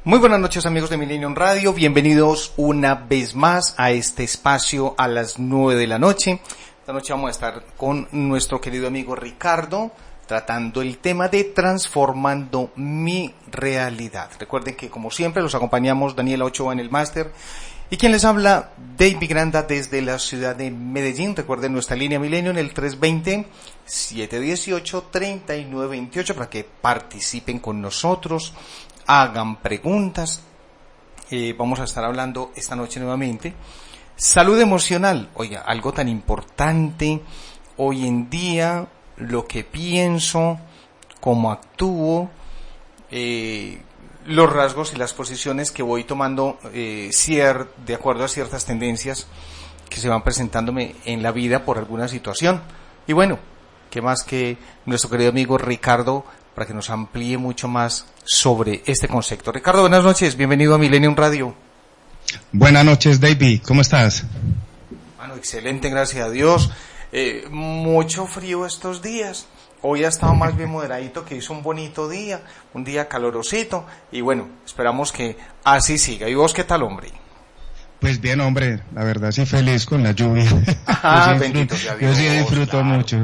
Muy buenas noches, amigos de Millennium Radio, bienvenidos una vez más a este espacio a las 9 de la noche. Esta noche vamos a estar con nuestro querido amigo Ricardo, tratando el tema de transformando mi realidad. Recuerden que como siempre los acompañamos Daniela Ochoa en el máster y quien les habla, David Granda desde la ciudad de Medellín. Recuerden nuestra línea Millennium, el 320-718-3928 para que participen con nosotros, hagan preguntas. Vamos a estar hablando esta noche nuevamente salud emocional. Oiga, algo tan importante hoy en día, lo que pienso, cómo actúo, los rasgos y las posiciones que voy tomando de acuerdo a ciertas tendencias que se van presentándome en la vida por alguna situación. Y bueno, qué más que nuestro querido amigo Ricardo para que nos amplíe mucho más sobre este concepto. Ricardo, buenas noches, bienvenido a Millennium Radio. Buenas noches, David, ¿cómo estás? Bueno, excelente, gracias a Dios. Mucho frío estos días. Hoy ha estado más bien moderadito, que hizo un bonito día, un día calorosito, y bueno, esperamos que así siga. ¿Y vos qué tal, hombre? Pues bien, hombre, la verdad sí feliz con la lluvia. Ah, bendito sea Dios. Yo sí disfruto claro. Mucho.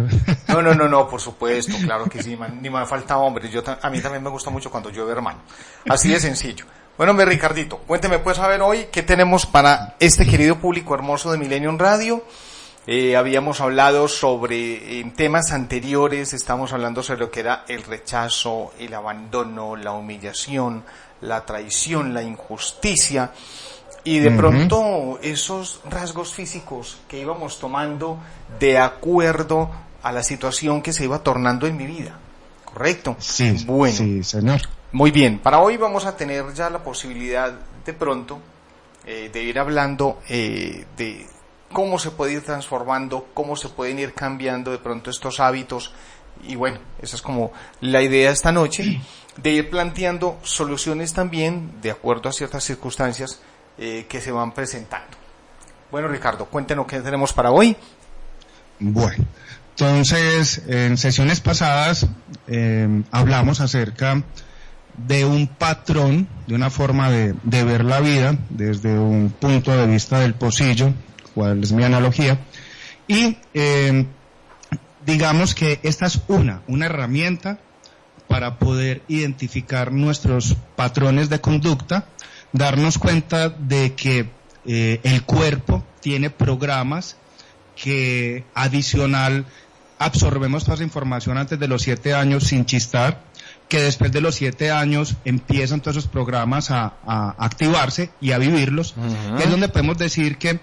No, por supuesto, claro que sí, ni me falta, hombre. A mí también me gusta mucho cuando llueve, hermano. Así de sencillo. Bueno, hombre, Ricardito, cuénteme pues a ver hoy qué tenemos para este querido público hermoso de Millennium Radio. Habíamos hablado sobre, en temas anteriores, estamos hablando sobre lo que era el rechazo, el abandono, la humillación, la traición, la injusticia, y de pronto esos rasgos físicos que íbamos tomando de acuerdo a la situación que se iba tornando en mi vida, ¿correcto? Sí, bueno, sí, señor. Muy bien, para hoy vamos a tener ya la posibilidad de pronto de ir hablando de cómo se puede ir transformando, cómo se pueden ir cambiando de pronto estos hábitos. Y bueno, esa es como la idea esta noche, de ir planteando soluciones también de acuerdo a ciertas circunstancias que se van presentando. Bueno, Ricardo, cuéntenos qué tenemos para hoy. Bueno, entonces en sesiones pasadas hablamos acerca de un patrón, de una forma de ver la vida desde un punto de vista del pocillo, cuál es mi analogía, y digamos que esta es una herramienta para poder identificar nuestros patrones de conducta, darnos cuenta de que el cuerpo tiene programas que adicional absorbemos toda esa información antes de los 7 años sin chistar, que después de los 7 años empiezan todos esos programas a activarse y a vivirlos. Es donde podemos decir que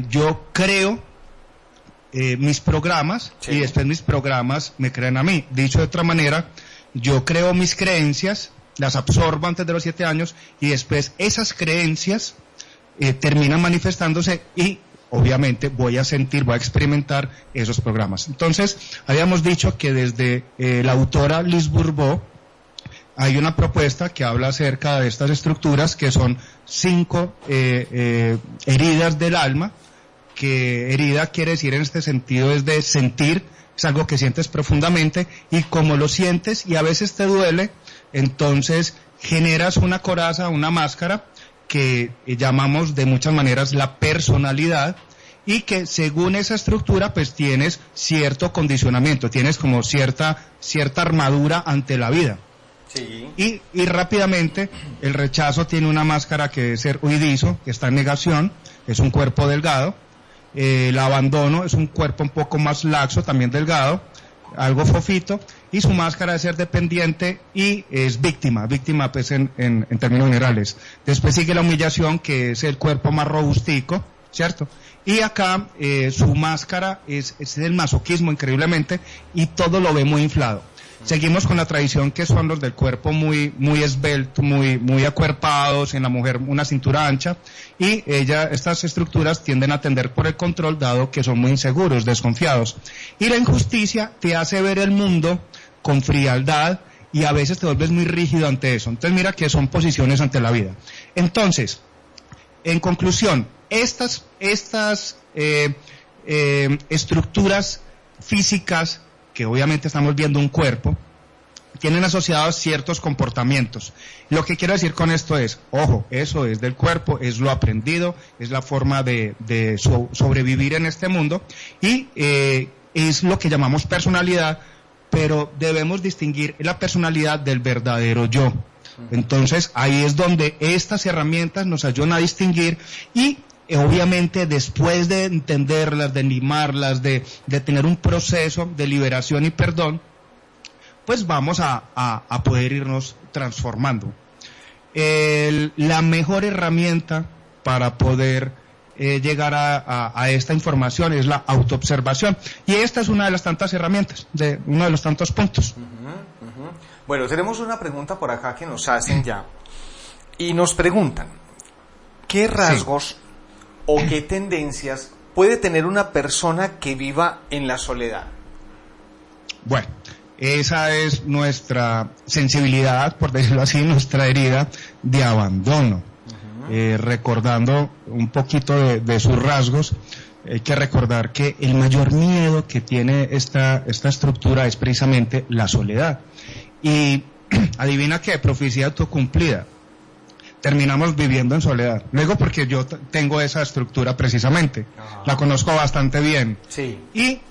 yo creo mis programas, sí, y después mis programas me crean a mí. Dicho de otra manera, yo creo mis creencias, las absorbo antes de los 7 años y después esas creencias terminan manifestándose y obviamente voy a experimentar esos programas. Entonces, habíamos dicho que desde la autora Liz Bourbeau hay una propuesta que habla acerca de estas estructuras que son 5 heridas del alma, que herida quiere decir en este sentido es de sentir, es algo que sientes profundamente y como lo sientes y a veces te duele, entonces generas una coraza, una máscara que llamamos de muchas maneras la personalidad y que según esa estructura pues tienes cierto condicionamiento, tienes como cierta armadura ante la vida. Sí. Y rápidamente el rechazo tiene una máscara que es ser huidizo, que está en negación, es un cuerpo delgado. El abandono es un cuerpo un poco más laxo, también delgado, algo fofito, y su máscara de ser dependiente y es víctima pues en términos generales. Después sigue la humillación, que es el cuerpo más robustico, ¿cierto? Y acá su máscara es el masoquismo, increíblemente, y todo lo ve muy inflado. Seguimos con la tradición que son los del cuerpo muy esbelto, muy acuerpados, en la mujer una cintura ancha, y estas estructuras tienden a tender por el control, dado que son muy inseguros, desconfiados. Y la injusticia te hace ver el mundo con frialdad y a veces te vuelves muy rígido ante eso. Entonces mira que son posiciones ante la vida. Entonces, en conclusión, estas estructuras físicas, que obviamente estamos viendo un cuerpo, tienen asociados ciertos comportamientos. Lo que quiero decir con esto es, ojo, eso es del cuerpo, es lo aprendido, es la forma de sobrevivir en este mundo y es lo que llamamos personalidad, pero debemos distinguir la personalidad del verdadero yo. Entonces, ahí es donde estas herramientas nos ayudan a distinguir y obviamente después de entenderlas, de limarlas, de tener un proceso de liberación y perdón, pues vamos a poder irnos transformando. La mejor herramienta para poder llegar a esta información es la autoobservación. Y esta es una de las tantas herramientas, uno de los tantos puntos. Bueno, tenemos una pregunta por acá que nos hacen ya. Y nos preguntan, ¿qué rasgos o qué tendencias puede tener una persona que viva en la soledad? Bueno, esa es nuestra sensibilidad, por decirlo así, nuestra herida de abandono. Recordando un poquito de sus rasgos, hay que recordar que el mayor miedo que tiene esta estructura es precisamente la soledad. Y adivina qué, profecía autocumplida. Terminamos viviendo en soledad. Luego porque yo tengo esa estructura precisamente. La conozco bastante bien. Sí. Y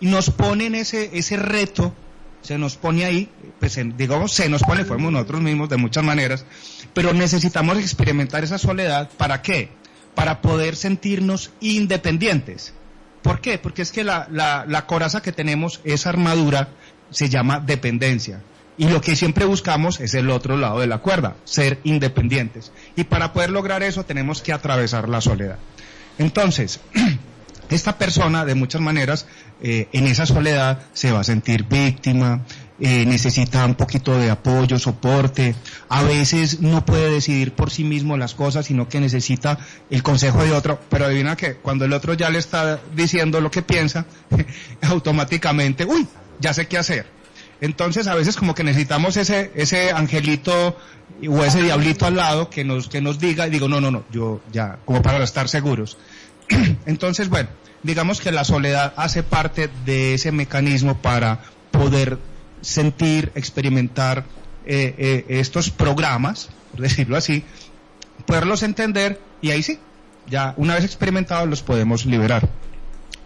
nos ponen ese reto, se nos pone ahí, pues digamos, se nos pone, fuimos nosotros mismos de muchas maneras, pero necesitamos experimentar esa soledad. ¿Para qué? Para poder sentirnos independientes. ¿Por qué? Porque es que la coraza que tenemos, esa armadura, se llama dependencia. Y lo que siempre buscamos es el otro lado de la cuerda, ser independientes. Y para poder lograr eso tenemos que atravesar la soledad. Entonces, esta persona de muchas maneras en esa soledad se va a sentir víctima, necesita un poquito de apoyo, soporte, a veces no puede decidir por sí mismo las cosas, sino que necesita el consejo de otro, pero adivina que cuando el otro ya le está diciendo lo que piensa, automáticamente, ya sé qué hacer. Entonces a veces como que necesitamos ese angelito o ese diablito al lado que nos diga, y digo, no, yo ya, como para estar seguros. Entonces, bueno, digamos que la soledad hace parte de ese mecanismo para poder sentir, experimentar estos programas, por decirlo así, poderlos entender y ahí sí, ya una vez experimentados los podemos liberar,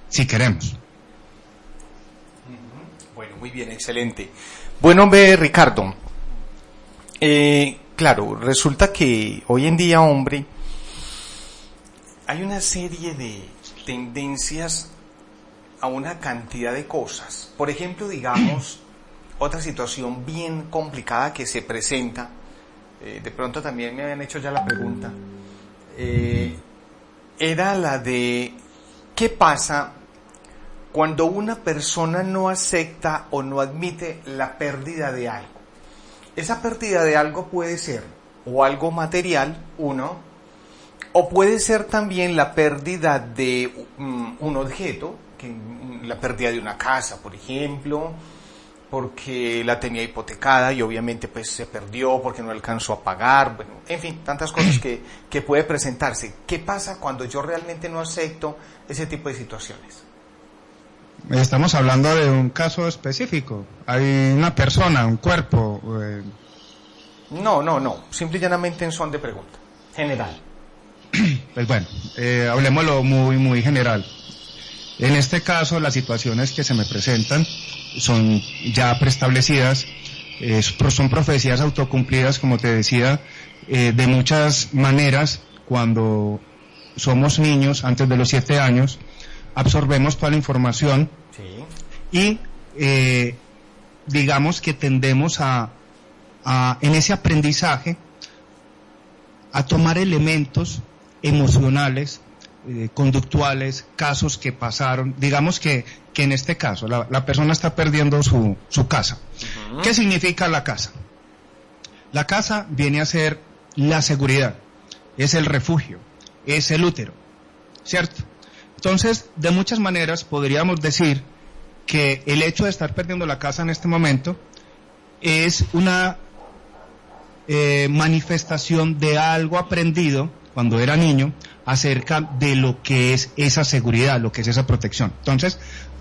si queremos. Bueno, muy bien, excelente. Bueno, hombre, Ricardo, claro, resulta que hoy en día, hombre, hay una serie de tendencias a una cantidad de cosas. Por ejemplo, digamos, otra situación bien complicada que se presenta, de pronto también me habían hecho ya la pregunta, era la de ¿qué pasa cuando una persona no acepta o no admite la pérdida de algo? Esa pérdida de algo puede ser o algo material, o puede ser también la pérdida de un objeto, la pérdida de una casa, por ejemplo, porque la tenía hipotecada y obviamente pues se perdió porque no alcanzó a pagar, bueno, en fin, tantas cosas que puede presentarse. ¿Qué pasa cuando yo realmente no acepto ese tipo de situaciones? Estamos hablando de un caso específico. Hay una persona, un cuerpo. No. Simple y llanamente en son de pregunta. General. Pues bueno, hablemoslo muy, muy general. En este caso, las situaciones que se me presentan son ya preestablecidas, son profecías autocumplidas, como te decía, de muchas maneras. Cuando somos niños, antes de los 7 años, absorbemos toda la información. Sí. Y digamos que tendemos en ese aprendizaje a tomar elementos emocionales, conductuales, casos que pasaron. Digamos que en este caso la persona está perdiendo su casa. Uh-huh. ¿Qué significa la casa? La casa viene a ser la seguridad, es el refugio, es el útero, ¿cierto? Entonces, de muchas maneras podríamos decir que el hecho de estar perdiendo la casa en este momento es una manifestación de algo aprendido cuando era niño acerca de lo que es esa seguridad, lo que es esa protección. Entonces,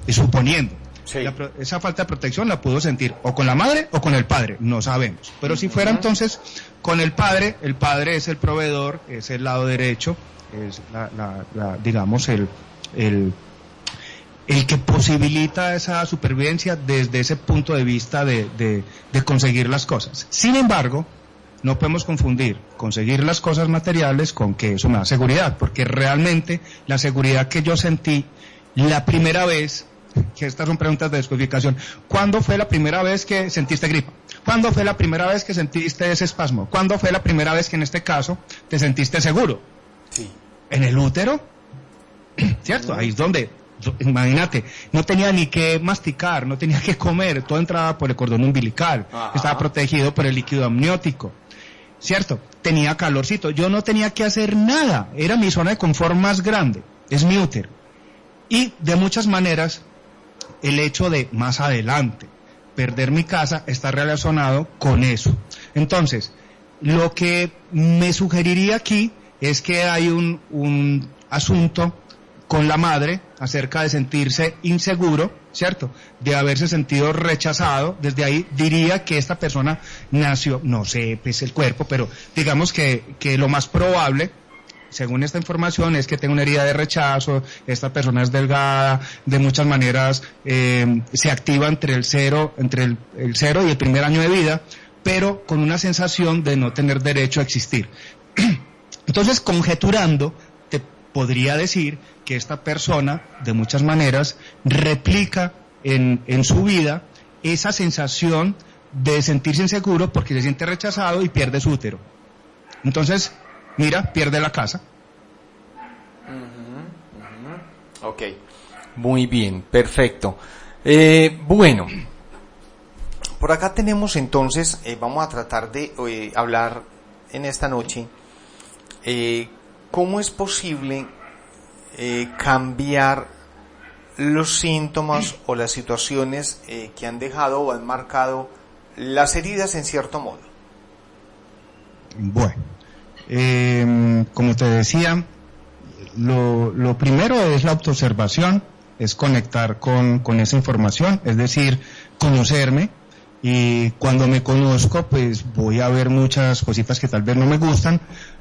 suponiendo, Sí. Esa falta de protección la pudo sentir o con la madre o con el padre, no sabemos. Pero si fuera entonces con el padre es el proveedor, es el lado derecho, es digamos el que posibilita esa supervivencia desde ese punto de vista de conseguir las cosas. Sin embargo, no podemos confundir conseguir las cosas materiales con que eso me da seguridad, porque realmente la seguridad que yo sentí la primera vez, que estas son preguntas de descodificación, ¿cuándo fue la primera vez que sentiste gripa? ¿Cuándo fue la primera vez que sentiste ese espasmo? ¿Cuándo fue la primera vez que en este caso te sentiste seguro? Sí. ¿En el útero? ¿Cierto? Ahí es donde, imagínate, no tenía ni que masticar, no tenía que comer, todo entraba por el cordón umbilical, estaba protegido por el líquido amniótico, ¿cierto? Tenía calorcito, yo no tenía que hacer nada, era mi zona de confort más grande, es mi útero. Y de muchas maneras, el hecho de más adelante perder mi casa está relacionado con eso. Entonces, lo que me sugeriría aquí es que hay un asunto con la madre acerca de sentirse inseguro, ¿cierto? De haberse sentido rechazado. Desde ahí diría que esta persona nació, no sé, pues el cuerpo, pero digamos que lo más probable, según esta información, es que tenga una herida de rechazo, esta persona es delgada, de muchas maneras se activa entre el cero y el primer año de vida, pero con una sensación de no tener derecho a existir. Entonces, conjeturando, te podría decir que esta persona, de muchas maneras, replica en su vida esa sensación de sentirse inseguro porque se siente rechazado y pierde su útero. Entonces, mira, pierde la casa. Ok, muy bien, perfecto. Bueno, por acá tenemos entonces, vamos a tratar de hablar en esta noche, cómo es posible cambiar los síntomas o las situaciones que han dejado o han marcado las heridas en cierto modo. Bueno, como te decía, lo primero es la autoobservación, es conectar con esa información, es decir, conocerme, y cuando me conozco pues voy a ver muchas cositas que tal vez no me gustan,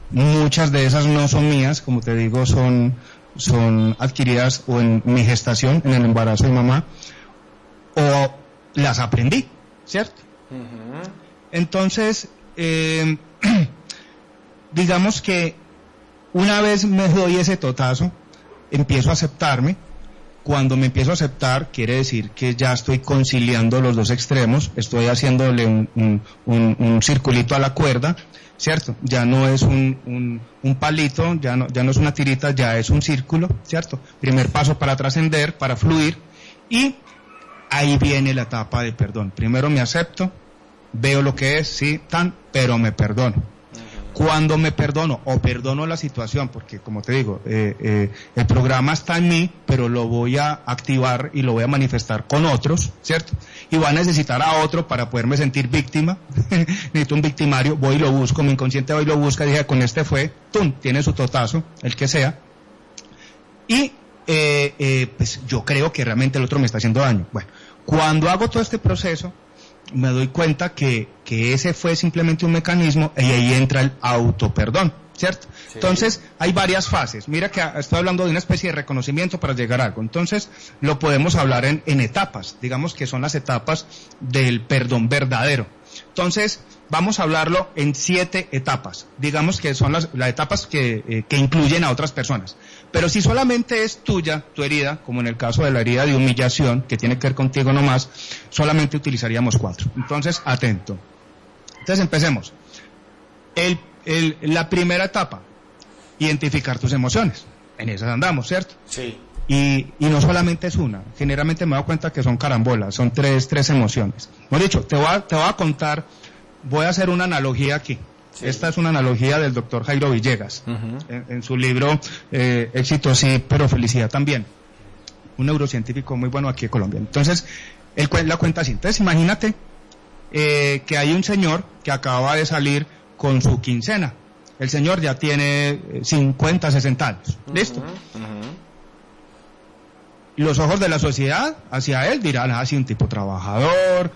muchas de esas no son mías, como te digo, son adquiridas o en mi gestación, en el embarazo de mamá, o las aprendí, ¿cierto? Entonces, digamos que una vez me doy ese totazo, empiezo a aceptarme. Cuando me empiezo a aceptar, quiere decir que ya estoy conciliando los dos extremos, estoy haciéndole un circulito a la cuerda, ¿cierto? Ya no es un palito, ya no es una tirita, ya es un círculo, ¿cierto? Primer paso para trascender, para fluir, y ahí viene la etapa de perdón. Primero me acepto, veo lo que es, sí, pero me perdono. Cuando me perdono o perdono la situación, porque como te digo, el programa está en mí, pero lo voy a activar y lo voy a manifestar con otros, ¿cierto? Y voy a necesitar a otro para poderme sentir víctima. Necesito un victimario, voy y lo busco, mi inconsciente voy y lo busca, dije, con este fue, tiene su totazo, el que sea. Y pues yo creo que realmente el otro me está haciendo daño. Bueno, cuando hago todo este proceso, me doy cuenta que ese fue simplemente un mecanismo y ahí entra el autoperdón, ¿cierto? Sí. Entonces, hay varias fases. Mira que estoy hablando de una especie de reconocimiento para llegar a algo. Entonces, lo podemos hablar en etapas, digamos que son las etapas del perdón verdadero. Entonces, vamos a hablarlo en 7 etapas. Digamos que son las etapas que incluyen a otras personas. Pero si solamente es tuya, tu herida, como en el caso de la herida de humillación, que tiene que ver contigo nomás, solamente utilizaríamos 4. Entonces, atento. Entonces, empecemos. La primera etapa, identificar tus emociones. En esas andamos, ¿cierto? Sí. Y no solamente es una, generalmente me doy cuenta que son carambolas, son tres emociones. Mejor dicho, te voy a contar, voy a hacer una analogía aquí. Sí. Esta es una analogía del doctor Jairo Villegas, en su libro Éxito sí, pero felicidad también. Un neurocientífico muy bueno aquí en Colombia. Entonces, él la cuenta así. Entonces, imagínate que hay un señor que acaba de salir con su quincena. El señor ya tiene 50, 60 años. ¿Listo? los ojos de la sociedad hacia él dirán, así un tipo trabajador,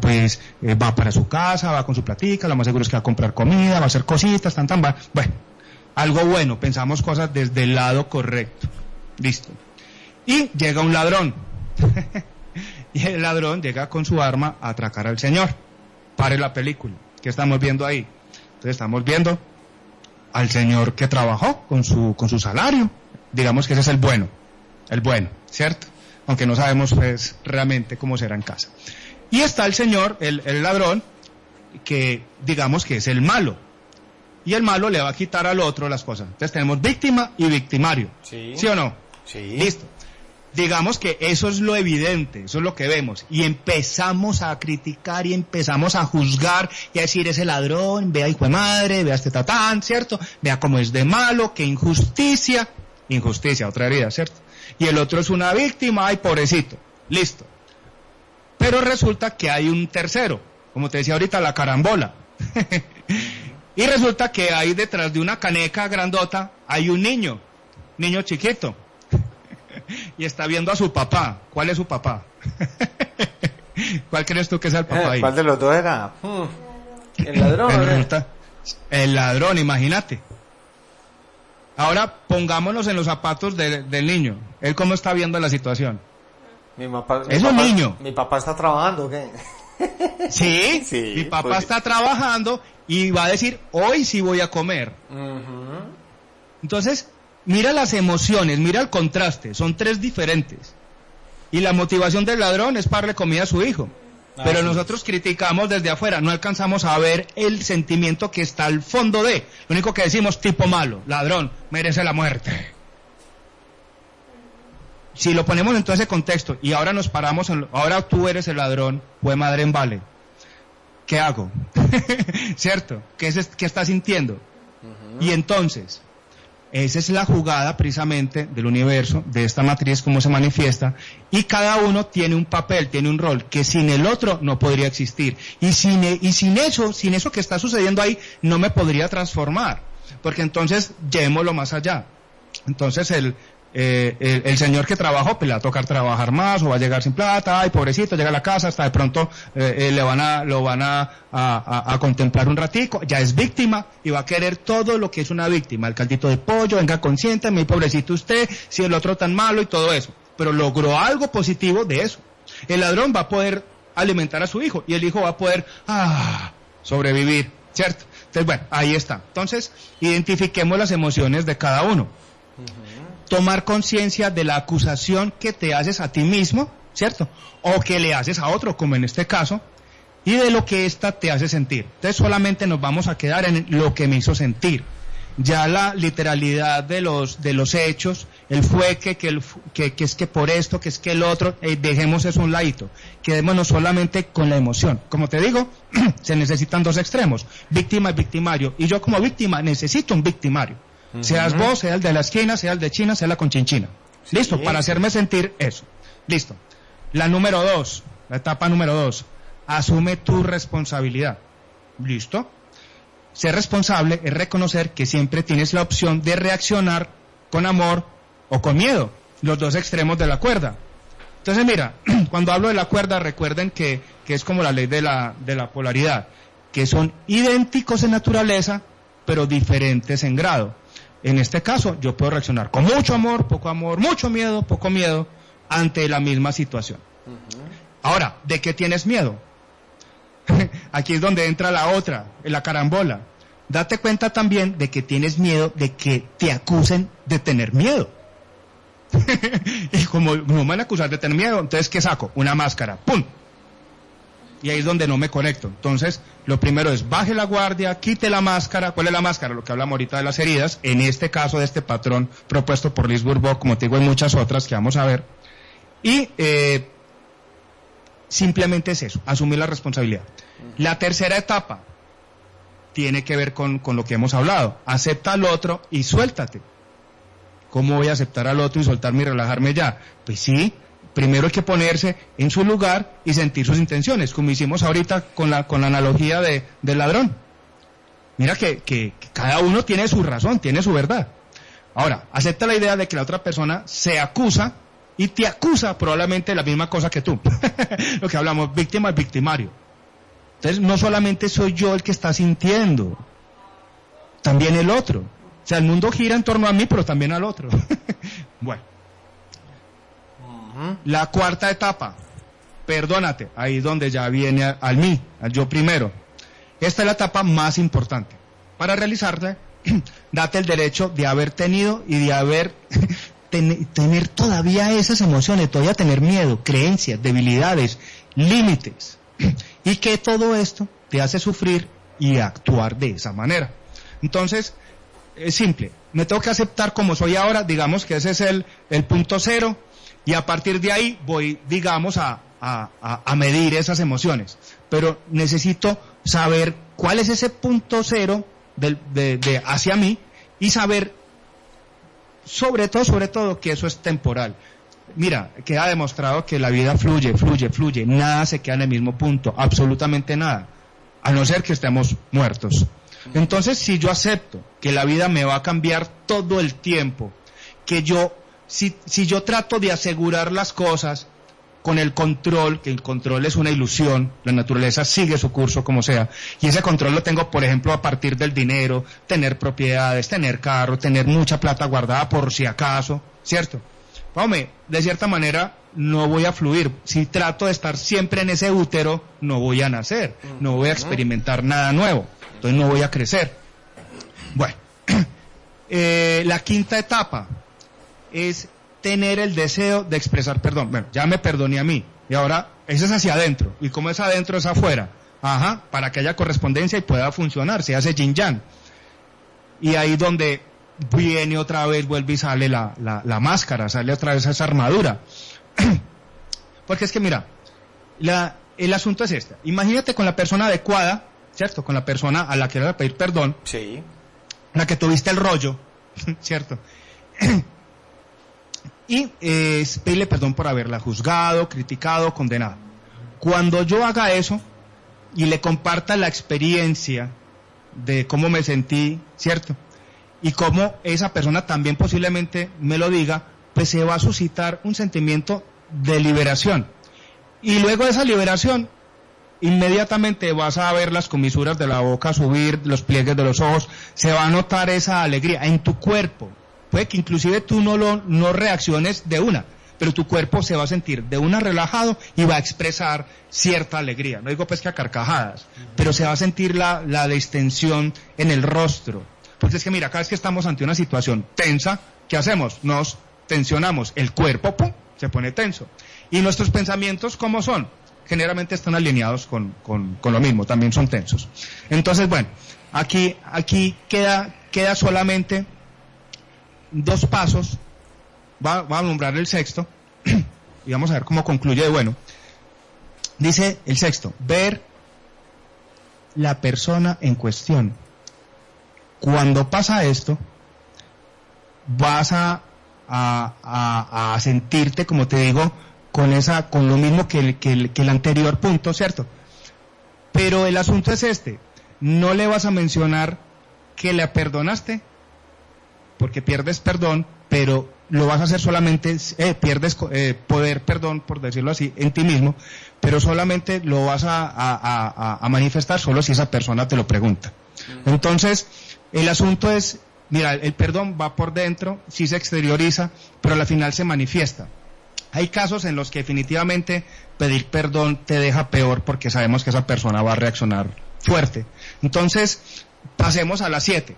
pues va para su casa, va con su platica, lo más seguro es que va a comprar comida, va a hacer cositas, bueno, algo bueno, pensamos cosas desde el lado correcto, listo. Y llega un ladrón, y el ladrón llega con su arma a atracar al señor. Pare la película, ¿qué estamos viendo ahí? Entonces estamos viendo al señor que trabajó con su salario, digamos que ese es el bueno, ¿cierto? Aunque no sabemos pues realmente cómo será en casa. Y está el señor, el ladrón, que digamos que es el malo, y el malo le va a quitar al otro las cosas. Entonces tenemos víctima y victimario, ¿sí o no? Sí. Listo. Digamos que eso es lo evidente, eso es lo que vemos, y empezamos a criticar y empezamos a juzgar y a decir ese ladrón, vea hijo de madre, vea este tatán, ¿cierto? Vea cómo es de malo, qué injusticia, otra herida, ¿cierto? Y el otro es una víctima, ay pobrecito, listo. Pero resulta que hay un tercero, como te decía ahorita, la carambola. Y resulta que hay detrás de una caneca grandota, hay un niño chiquito. Y está viendo a su papá. ¿Cuál es su papá? ¿Cuál crees tú que es el papá ahí? ¿Cuál de los dos era? El ladrón. El ladrón, imagínate. Ahora pongámonos en los zapatos del niño. ¿Él cómo está viendo la situación? Es un niño. ¿Mi papá está trabajando o qué? Sí, sí, mi papá está trabajando y va a decir, hoy sí voy a comer. Entonces, mira las emociones, mira el contraste, son tres diferentes. Y la motivación del ladrón es para darle comida a su hijo. Pero nosotros criticamos desde afuera, no alcanzamos a ver el sentimiento que está al fondo de. Lo único que decimos, tipo malo, ladrón, merece la muerte. Si lo ponemos en todo ese contexto y ahora nos paramos, ahora tú eres el ladrón, fue madre en vale. ¿Qué hago? ¿Cierto? ¿Qué estás sintiendo? Y entonces, esa es la jugada precisamente del universo, de esta matriz, cómo se manifiesta, y cada uno tiene un papel, tiene un rol, que sin el otro no podría existir. Y sin eso que está sucediendo ahí, no me podría transformar. Porque entonces, llevémoslo más allá. Entonces el señor que trabajó, pues le va a tocar trabajar más, o va a llegar sin plata, ay pobrecito, llega a la casa, hasta de pronto lo van a contemplar un ratico, ya es víctima, y va a querer todo lo que es una víctima, el caldito de pollo, venga consiéntame, pobrecito usted, si el otro tan malo y todo eso, pero logró algo positivo de eso. El ladrón va a poder alimentar a su hijo, y el hijo va a poder, sobrevivir, ¿cierto? Entonces bueno, ahí está. Entonces, identifiquemos las emociones de cada uno. Tomar conciencia de la acusación que te haces a ti mismo, ¿cierto? O que le haces a otro, como en este caso, y de lo que ésta te hace sentir. Entonces solamente nos vamos a quedar en lo que me hizo sentir. Ya la literalidad de los hechos, el fue que es que por esto, que es que el otro, dejemos eso a un ladito. Quedémonos solamente con la emoción. Como te digo, se necesitan dos extremos, víctima y victimario. Y yo como víctima necesito un victimario. Seas vos, sea el de la esquina, sea el de China, sea la conchinchina. Sí, listo, para hacerme sentir eso. Listo. La etapa número 2. Asume tu responsabilidad. Listo. Ser responsable es reconocer que siempre tienes la opción de reaccionar con amor o con miedo. Los dos extremos de la cuerda. Entonces mira, cuando hablo de la cuerda, recuerden que es como la ley de la polaridad. Que son idénticos en naturaleza, pero diferentes en grado. En este caso, yo puedo reaccionar con mucho amor, mucho miedo, poco miedo, ante la misma situación. Ahora, ¿de qué tienes miedo? Aquí es donde entra la carambola. Date cuenta también de que tienes miedo de que te acusen de tener miedo. Y como no me van a acusar de tener miedo, entonces ¿qué saco? Una máscara, ¡pum! Y ahí es donde no me conecto. Entonces, lo primero es baje la guardia, quite la máscara. ¿Cuál es la máscara? Lo que hablamos ahorita de las heridas. En este caso, de este patrón propuesto por Liz Bourbeau, como te digo, hay muchas otras que vamos a ver. Y simplemente es eso, asumir la responsabilidad. La tercera etapa tiene que ver con lo que hemos hablado. Acepta al otro y suéltate. ¿Cómo voy a aceptar al otro y soltarme y relajarme ya? Pues sí. Primero hay que ponerse en su lugar y sentir sus intenciones, como hicimos ahorita con la analogía del ladrón. Mira que cada uno tiene su razón, tiene su verdad. Ahora, acepta la idea de que la otra persona se acusa y te acusa probablemente la misma cosa que tú. Lo que hablamos, víctima y victimario. Entonces, no solamente soy yo el que está sintiendo, también el otro. O sea, el mundo gira en torno a mí, pero también al otro. Bueno. La cuarta etapa, perdónate, ahí donde ya viene al mí, al yo primero. Esta es la etapa más importante. Para realizarla, date el derecho de haber tenido y de haber tener todavía esas emociones, todavía tener miedo, creencias, debilidades, límites. Y que todo esto te hace sufrir y actuar de esa manera. Entonces, es simple, me tengo que aceptar como soy ahora, digamos que ese es el punto cero, y a partir de ahí voy, digamos, a medir esas emociones. Pero necesito saber cuál es ese punto cero de hacia mí, y saber, sobre todo, que eso es temporal. Mira, queda demostrado que la vida fluye, nada se queda en el mismo punto, absolutamente nada, a no ser que estemos muertos. Entonces, si yo acepto que la vida me va a cambiar todo el tiempo, que si yo trato de asegurar las cosas con el control, que el control es una ilusión, la naturaleza sigue su curso como sea, y ese control lo tengo, por ejemplo, a partir del dinero, tener propiedades, tener carro, tener mucha plata guardada por si acaso, ¿cierto? Hombre, de cierta manera no voy a fluir. Si trato de estar siempre en ese útero, no voy a nacer, no voy a experimentar nada nuevo, entonces no voy a crecer. Bueno, la quinta etapa es tener el deseo de expresar perdón. Bueno, ya me perdoné a mí, y ahora ese es hacia adentro, y como es adentro es afuera. Ajá, para que haya correspondencia y pueda funcionar, se hace yin yang. Y ahí donde viene otra vez, vuelve y sale la máscara, sale otra vez esa armadura. Porque es que mira, el asunto es este. Imagínate con la persona adecuada, ¿cierto? Con la persona a la que le vas a pedir perdón. Sí. La que tuviste el rollo, ¿cierto? Y pedirle perdón por haberla juzgado, criticado, condenado. Cuando yo haga eso y le comparta la experiencia de cómo me sentí, ¿cierto? Y cómo esa persona también posiblemente me lo diga, pues se va a suscitar un sentimiento de liberación. Y luego de esa liberación, inmediatamente vas a ver las comisuras de la boca subir, los pliegues de los ojos, se va a notar esa alegría en tu cuerpo. Puede que inclusive tú no reacciones de una, pero tu cuerpo se va a sentir de una relajado y va a expresar cierta alegría. No digo pues que a carcajadas, pero se va a sentir la distensión en el rostro. Porque es que mira, cada vez que estamos ante una situación tensa, ¿qué hacemos? Nos tensionamos, el cuerpo ¡pum!, se pone tenso. Y nuestros pensamientos, ¿cómo son? Generalmente están alineados con lo mismo, también son tensos. Entonces, bueno, aquí queda solamente 2 pasos, va a nombrar el sexto, y vamos a ver cómo concluye. Bueno, dice el sexto, ver la persona en cuestión. Cuando pasa esto, vas a sentirte, como te digo, con lo mismo que el anterior punto, ¿cierto? Pero el asunto es este, no le vas a mencionar que le perdonaste, porque pierdes perdón, pero lo vas a hacer solamente, pierdes poder, perdón, por decirlo así, en ti mismo, pero solamente lo vas a manifestar solo si esa persona te lo pregunta. Entonces, el asunto es, mira, el perdón va por dentro, sí se exterioriza, pero al final se manifiesta. Hay casos en los que definitivamente pedir perdón te deja peor porque sabemos que esa persona va a reaccionar fuerte. Entonces, pasemos a las 7.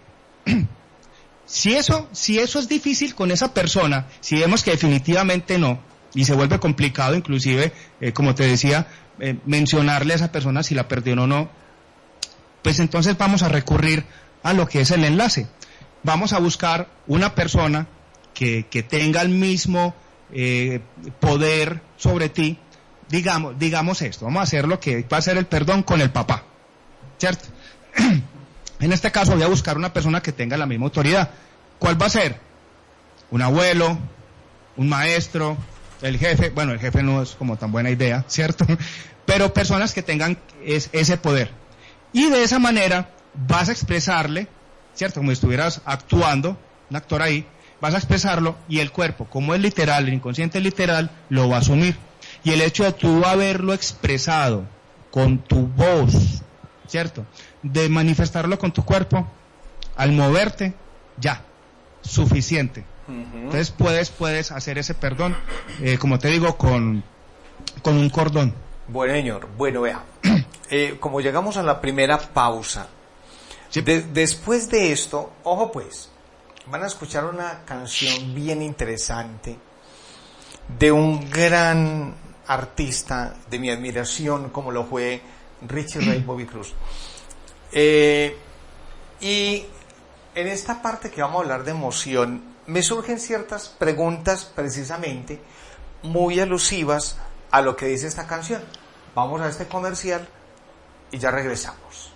Si eso es difícil con esa persona, si vemos que definitivamente no, y se vuelve complicado inclusive, como te decía, mencionarle a esa persona si la perdió o no, pues entonces vamos a recurrir a lo que es el enlace. Vamos a buscar una persona que tenga el mismo poder sobre ti. Digamos esto, vamos a hacer lo que va a ser el perdón con el papá, ¿cierto? En este caso voy a buscar una persona que tenga la misma autoridad. ¿Cuál va a ser? Un abuelo, un maestro, el jefe. Bueno, el jefe no es como tan buena idea, ¿cierto? Pero personas que tengan ese poder. Y de esa manera vas a expresarle, ¿cierto? Como si estuvieras actuando, un actor ahí, vas a expresarlo y el cuerpo, como es literal, el inconsciente es literal, lo va a asumir. Y el hecho de tú haberlo expresado con tu voz, ¿cierto? De manifestarlo con tu cuerpo, al moverte, ya, suficiente. Entonces puedes hacer ese perdón, como te digo, con un cordón. Bueno, señor, bueno, vea, como llegamos a la primera pausa, sí. Después de esto, ojo pues, van a escuchar una canción bien interesante de un gran artista de mi admiración, como lo fue Richie Ray Bobby Cruz. Y en esta parte que vamos a hablar de emoción, me surgen ciertas preguntas precisamente muy alusivas a lo que dice esta canción. Vamos a este comercial y ya regresamos.